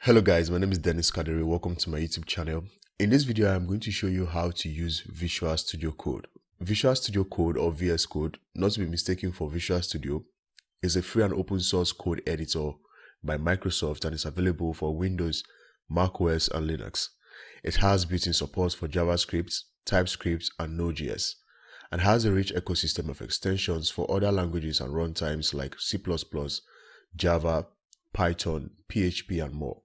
Hello guys, my name is Dennis Kadiri. Welcome to my YouTube channel. In this video, I'm going to show you how to use Visual Studio Code. Visual Studio Code or VS Code, not to be mistaken for Visual Studio, is a free and open source code editor by Microsoft and is available for Windows, macOS and Linux. It has built-in support for JavaScript, TypeScript and Node.js and has a rich ecosystem of extensions for other languages and runtimes like C++, Java, Python, PHP and more.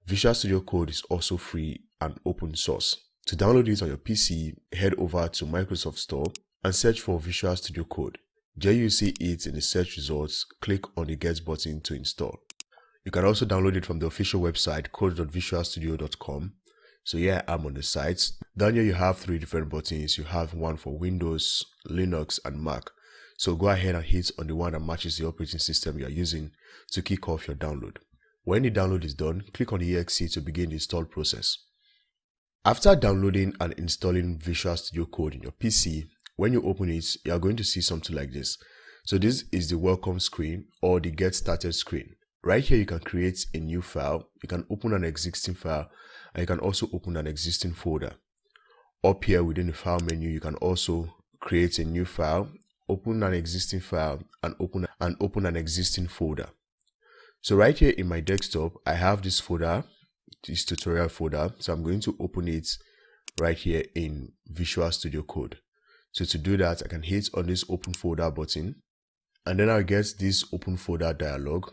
Visual Studio Code is also free and open source. To download it on your PC, head over to Microsoft Store and search for Visual Studio Code. There you see it in the search results, click on the Get button to install. You can also download it from the official website code.visualstudio.com. So here I'm on the site. Down here you have three different buttons. You have one for Windows, Linux and Mac. So go ahead and hit on the one that matches the operating system you are using to kick off your download. When the download is done, click on the exe to begin the install process. After downloading and installing Visual Studio Code in your PC, when you open it, you are going to see something like this. So this is the welcome screen or the get started screen. Right here you can create a new file, you can open an existing file, and you can also open an existing folder. Up here within the file menu, you can also create a new file, open an existing file, and open an existing folder. So right here in my desktop, I have this folder, this tutorial folder. So I'm going to open it right here in Visual Studio Code. So to do that, I can hit on this open folder button and then I'll get this open folder dialog.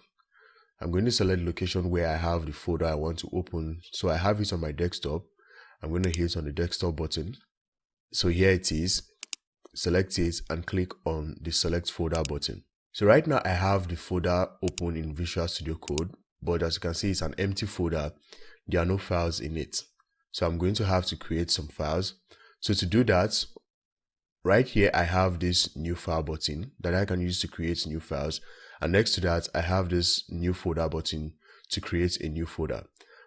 I'm going to select the location where I have the folder I want to open. So I have it on my desktop. I'm going to hit on the desktop button. So here it is. Select it and click on the select folder button. So right now I have the folder open in Visual Studio Code, but as you can see it's an empty folder. There are no files in it. So I'm going to have to create some files. So to do that, right here I have this new file button that I can use to create new files. And next to that I have this new folder button to create a new folder.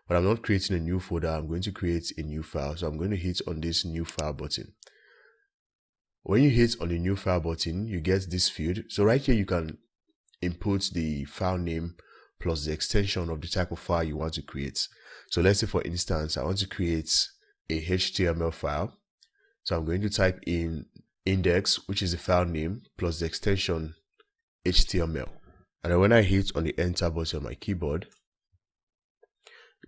But I'm not creating a new folder, I'm going to create a new file. So I'm going to hit on this new file button. When you hit on the new file button, you get this field. So right here you can input the file name plus the extension of the type of file you want to create. So let's say for instance, I want to create a HTML file. So I'm going to type in index, which is the file name, plus the extension HTML. And then when I hit on the enter button on my keyboard,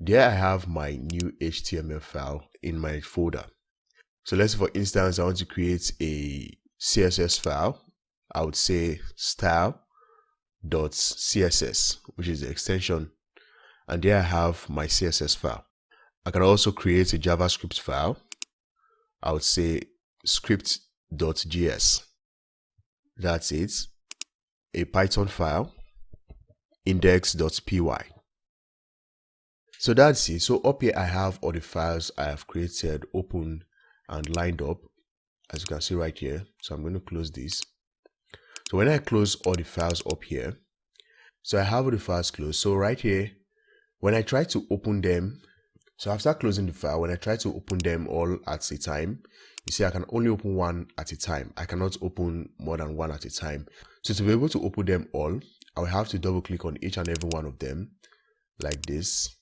there I have my new HTML file in my folder. So let's say for instance, I want to create a CSS file. I would say style.css, which is the extension. And there I have my CSS file. I can also create a JavaScript file. I would say script.js. That's it. A Python file, index.py. So that's it. So up here I have all the files I have created open and lined up, as you can see right here. So I'm going to close this. So when I close all the files up here, so I have all the files closed. So right here, when I try to open them, so after closing the file, when I try to open them all at a time, you see I can only open one at a time. I cannot open more than one at a time. So to be able to open them all, I will have to double click on each and every one of them like this.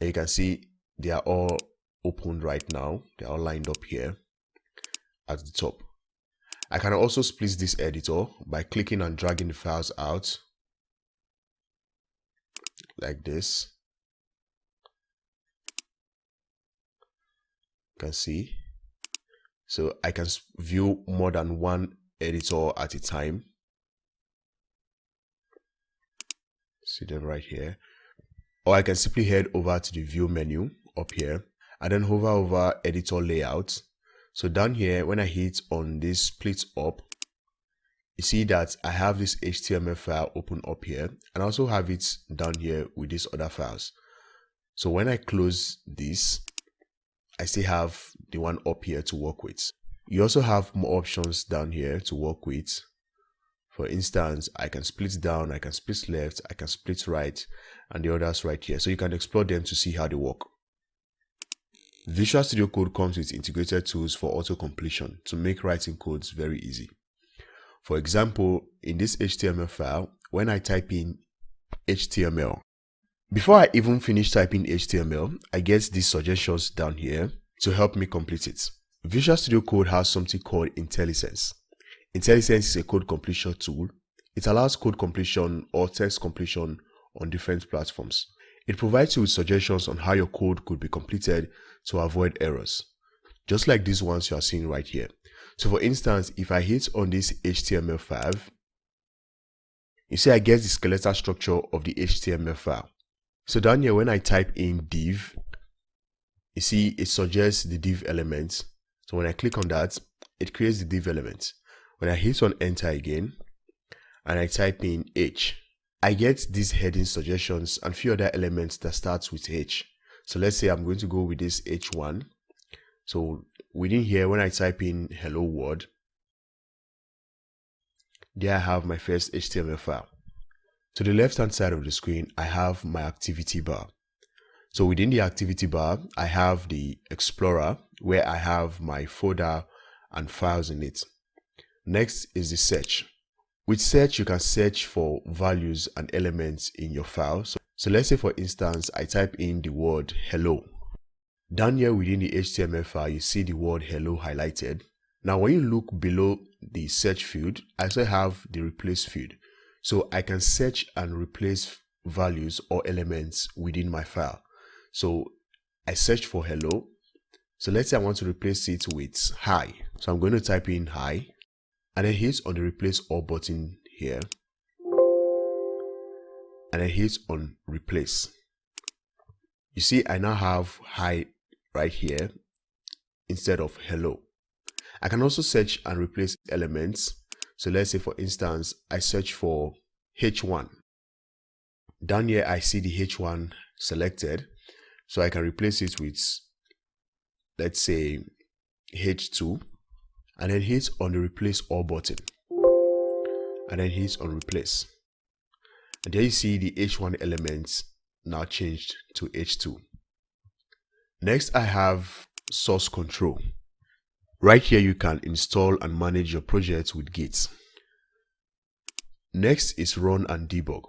And you can see they are all opened right now. They are all lined up here at the top. I can also split this editor by clicking and dragging the files out like this. You can see. So I can view more than one editor at a time. See them right here. Or I can simply head over to the view menu up here and then hover over editor layout. So down here, when I hit on this split up, you see that I have this HTML file open up here and I also have it down here with these other files. So when I close this, I still have the one up here to work with. You also have more options down here to work with. For instance, I can split down, I can split left, I can split right, and the others right here. So you can explore them to see how they work. Visual Studio Code comes with integrated tools for auto-completion to make writing codes very easy. For example, in this HTML file, when I type in HTML, Before I even finish typing HTML, I get these suggestions down here to help me complete it. Visual Studio Code has something called Intelesense. Intelesense is a code completion tool. It allows code completion or text completion on different platforms. It provides you with suggestions on how your code could be completed to avoid errors, just like these ones you are seeing right here. So for instance, if I hit on this HTML5, you see I get the skeletal structure of the HTML file. So down here, when I type in div, you see it suggests the div element. So when I click on that, it creates the div element. When I hit on enter again, and I type in H, I get these heading suggestions and few other elements that starts with H. So let's say I'm going to go with this H1. So within here, when I type in hello world, there I have my first HTML file. To the left hand side of the screen, I have my activity bar. So within the activity bar, I have the Explorer where I have my folder and files in it. Next is the search. With search, you can search for values and elements in your file. So let's say for instance, I type in the word hello. Down here within the HTML file, you see the word hello highlighted. Now when you look below the search field, I also have the replace field. So I can search and replace values or elements within my file. So I search for hello. So let's say I want to replace it with hi. So I'm going to type in hi and then hit on the replace all button here. And then hit on replace. You see I now have hi right here instead of hello. I can also search and replace elements. So let's say for instance, I search for H1. Down here, I see the H1 selected. So I can replace it with, let's say, H2. And then hit on the replace all button. And then hit on replace. And there you see the H1 elements now changed to H2. Next, I have source control. Right here, you can install and manage your project with Git. Next is run and debug,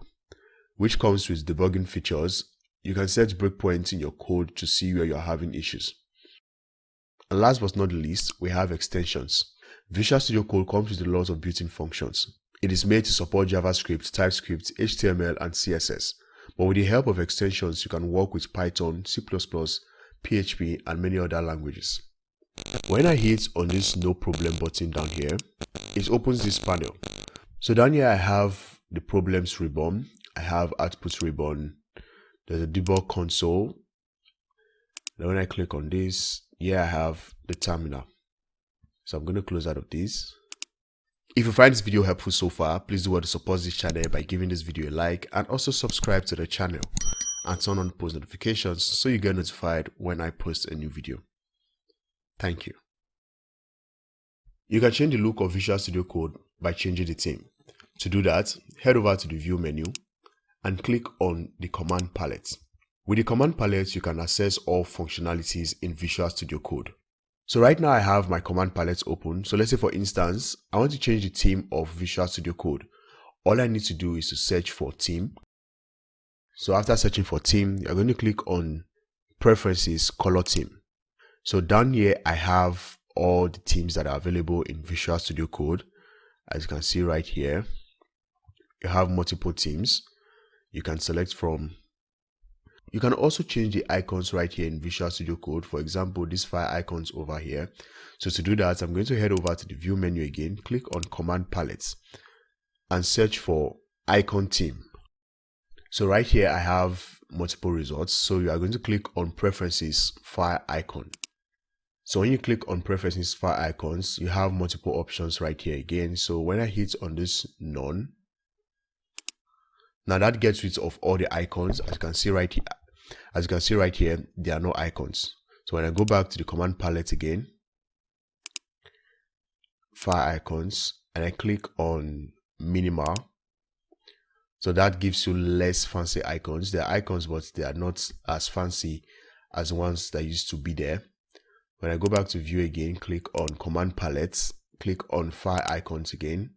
which comes with debugging features. You can set breakpoints in your code to see where you're having issues. And last but not least, we have extensions. Visual Studio Code comes with a lot of built-in functions. It is made to support JavaScript, TypeScript, HTML, and CSS. But with the help of extensions, you can work with Python, C++, PHP, and many other languages. When I hit on this no problem button down here, it opens this panel. So down here I have the problems ribbon, I have output ribbon, there's a debug console. Now when I click on this, here I have the terminal. So I'm going to close out of this. If you find this video helpful so far, please do want to support this channel by giving this video a like and also subscribe to the channel and turn on post notifications so you get notified when I post a new video. Thank you. You can change the look of Visual Studio Code by changing the theme. To do that, head over to the View menu and click on the Command Palette. With the Command Palette, you can access all functionalities in Visual Studio Code. So right now I have my Command Palette open. So let's say for instance, I want to change the theme of Visual Studio Code. All I need to do is to search for theme. So after searching for theme, you're going to click on Preferences, Color Theme. So down here, I have all the themes that are available in Visual Studio Code. As you can see right here, you have multiple themes. You can select from. You can also change the icons right here in Visual Studio Code. For example, these 5 icons over here. So to do that, I'm going to head over to the View menu again, click on Command Palette and search for Icon Theme. So right here, I have multiple results. So you are going to click on Preferences, File Icon. So when you click on Preferences, File Icons, you have multiple options right here again. So when I hit on this None, now that gets rid of all the icons. As you can see right here, there are no icons. So when I go back to the Command Palette again, File Icons, and I click on Minimal, so that gives you less fancy icons. There are icons, but they are not as fancy as the ones that used to be there. When I go back to View again, click on Command Palette, click on File Icons again.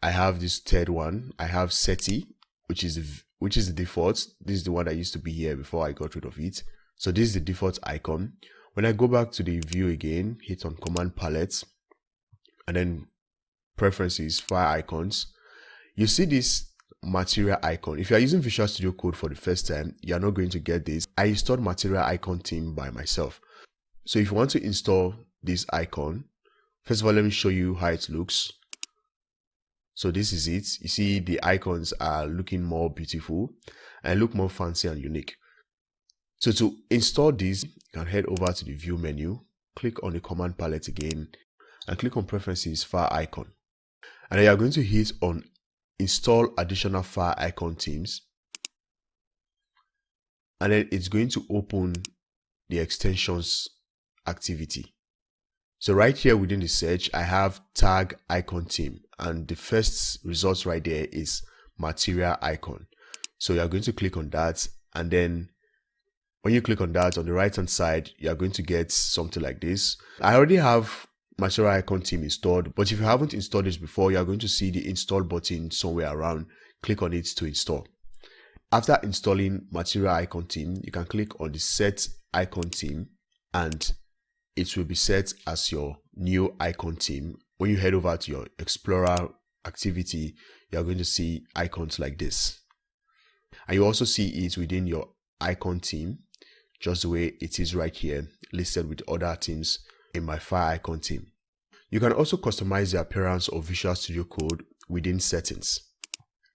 I have this third one. I have SETI, which is which is the default. This is the one that used to be here before I got rid of it. So this is the default icon. When I go back to the view again, hit on command palette and then preferences, file icons, you see this material icon. If you are using Visual Studio Code for the first time, you are not going to get this. I installed material icon theme by myself. So if you want to install this icon, first of all, let me show you how it looks. So this is it. You see the icons are looking more beautiful and look more fancy and unique. So to install this, you can head over to the view menu, click on the command palette again, and click on preferences, file icon. And then you are going to hit on install additional file icon themes. And then it's going to open the extensions activity. So right here within the search, I have tag icon theme, and the first result right there is material icon. So you are going to click on that, and then when you click on that, on the right hand side, you are going to get something like this. I already have material icon theme installed, but if you haven't installed this before, you are going to see the install button somewhere around. Click on it to install. After installing material icon theme, you can click on the set icon theme, and it will be set as your new icon theme. When you head over to your Explorer activity, you are going to see icons like this. And you also see it within your icon theme, just the way it is right here, listed with other themes in my file icon theme. You can also customize the appearance of Visual Studio Code within settings.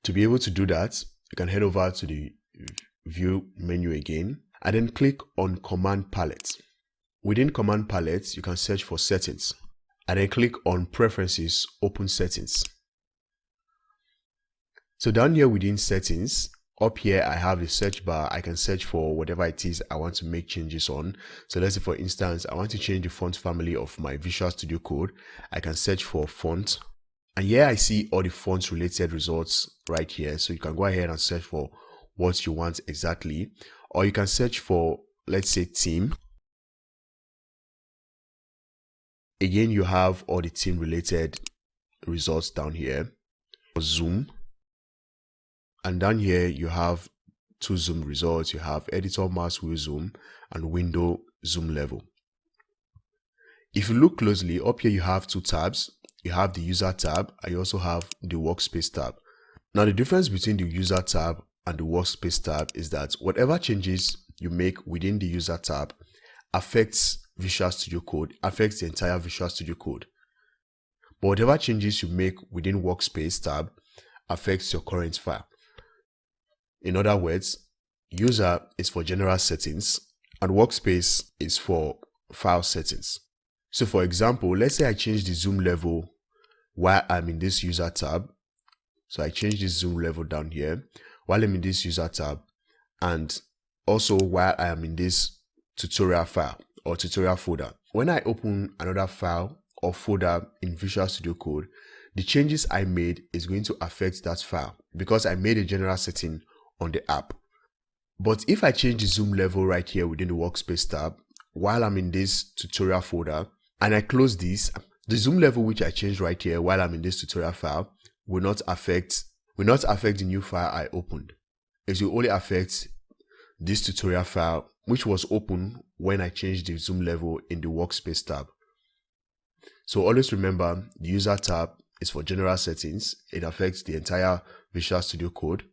To be able to do that, you can head over to the view menu again, and then click on command palette. Within command palette, you can search for settings, and then click on preferences, open settings. So down here within settings, up here I have the search bar. I can search for whatever it is I want to make changes on. So let's say for instance, I want to change the font family of my Visual Studio Code. I can search for font, and here I see all the font related results right here. So you can go ahead and search for what you want exactly, or you can search for, let's say, theme. Again, you have all the theme related results down here. Zoom, and down here you have two zoom results. You have editor mouse wheel zoom and window zoom level. If you look closely, up here you have two tabs. You have the user tab, and you also have the workspace tab. Now the difference between the user tab and the workspace tab is that whatever changes you make within the user tab affects Visual Studio Code, affects the entire Visual Studio Code. But whatever changes you make within workspace tab affects your current file. In other words, user is for general settings and workspace is for file settings. So for example, let's say I change the zoom level while I'm in this user tab. So I change this zoom level down here while I'm in this user tab, and also while I am in this tutorial file or tutorial folder. When I open another file or folder in Visual Studio Code, the changes I made is going to affect that file because I made a general setting on the app. But if I change the zoom level right here within the workspace tab while I'm in this tutorial folder and I close this, the zoom level which I changed right here while I'm in this tutorial file will not affect the new file I opened. It will only affect this tutorial file which was open when I changed the zoom level in the workspace tab. So always remember, the user tab is for general settings. It affects the entire Visual Studio Code,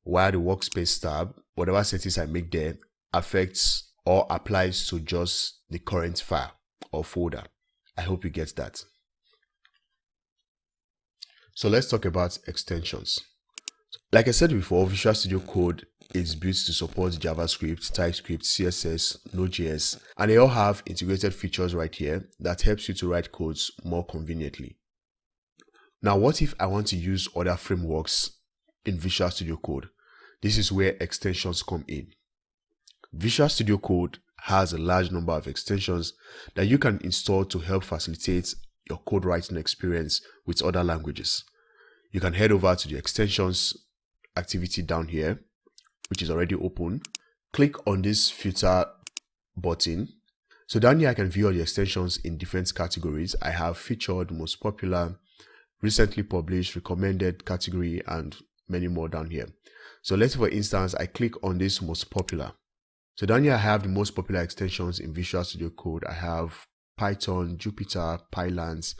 while the workspace tab, whatever settings I make there, affects or applies to just the current file or folder. I hope you get that. So let's talk about extensions. Like I said before, Visual Studio Code is built to support JavaScript, TypeScript, CSS, Node.js, and they all have integrated features right here that helps you to write codes more conveniently. Now, what if I want to use other frameworks in Visual Studio Code? This is where extensions come in. Visual Studio Code has a large number of extensions that you can install to help facilitate your code writing experience with other languages. You can head over to the extensions activity down here, which is already open. Click on this filter button. So down here I can view all the extensions in different categories. I have featured, most popular, recently published, recommended category, and many more down here. So let's say for instance, I click on this most popular. So down here I have the most popular extensions in Visual Studio Code. I have Python, Jupyter, Pylance,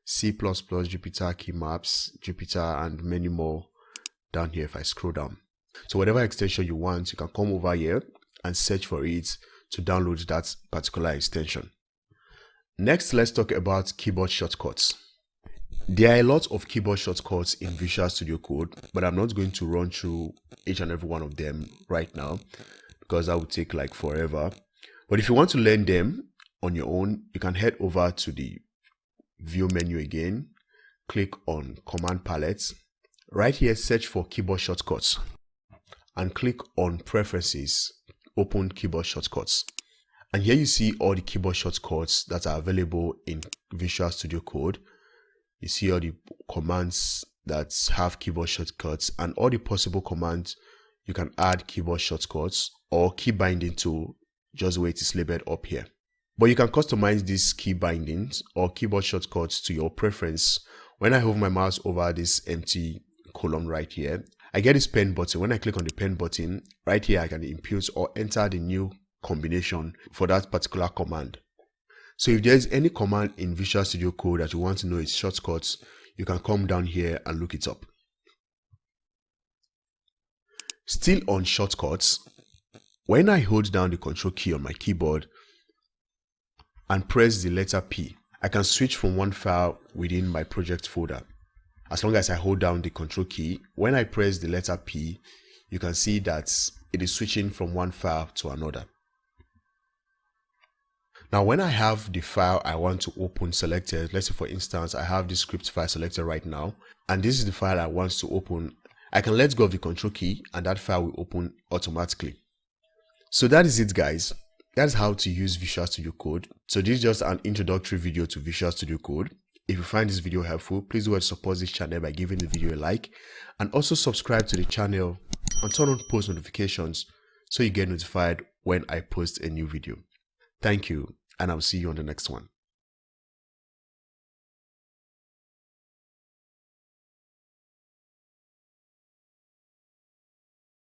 C++, Jupyter, Keymaps, Jupyter, and many more down here if I scroll down. So whatever extension you want, you can come over here and search for it to download that particular extension. Next, let's talk about keyboard shortcuts. There are a lot of keyboard shortcuts in Visual Studio Code, but I'm not going to run through each and every one of them right now because that would take like forever. But if you want to learn them on your own, you can head over to the view menu again, click on command palette. Right here, search for keyboard shortcuts and click on preferences, open keyboard shortcuts. And here you see all the keyboard shortcuts that are available in Visual Studio Code. You see all the commands that have keyboard shortcuts and all the possible commands you can add keyboard shortcuts or key binding to, just the way it is labeled up here. But you can customize these key bindings or keyboard shortcuts to your preference. When I hover my mouse over this empty column right here, I get this pen button. When I click on the pen button, right here I can input or enter the new combination for that particular command. So if there's any command in Visual Studio Code that you want to know its shortcuts, you can come down here and look it up. Still on shortcuts, when I hold down the control key on my keyboard and press the letter P, I can switch from one file within my project folder. As long as I hold down the control key, when I press the letter P, you can see that it is switching from one file to another. Now, when I have the file I want to open selected, let's say for instance, I have this script file selected right now, and this is the file I want to open, I can let go of the control key and that file will open automatically. So that is it, guys. That's how to use Visual Studio Code. So this is just an introductory video to Visual Studio Code. If you find this video helpful, please do help support this channel by giving the video a like, and also subscribe to the channel and turn on post notifications so you get notified when I post a new video. Thank you, and I'll see you on the next one.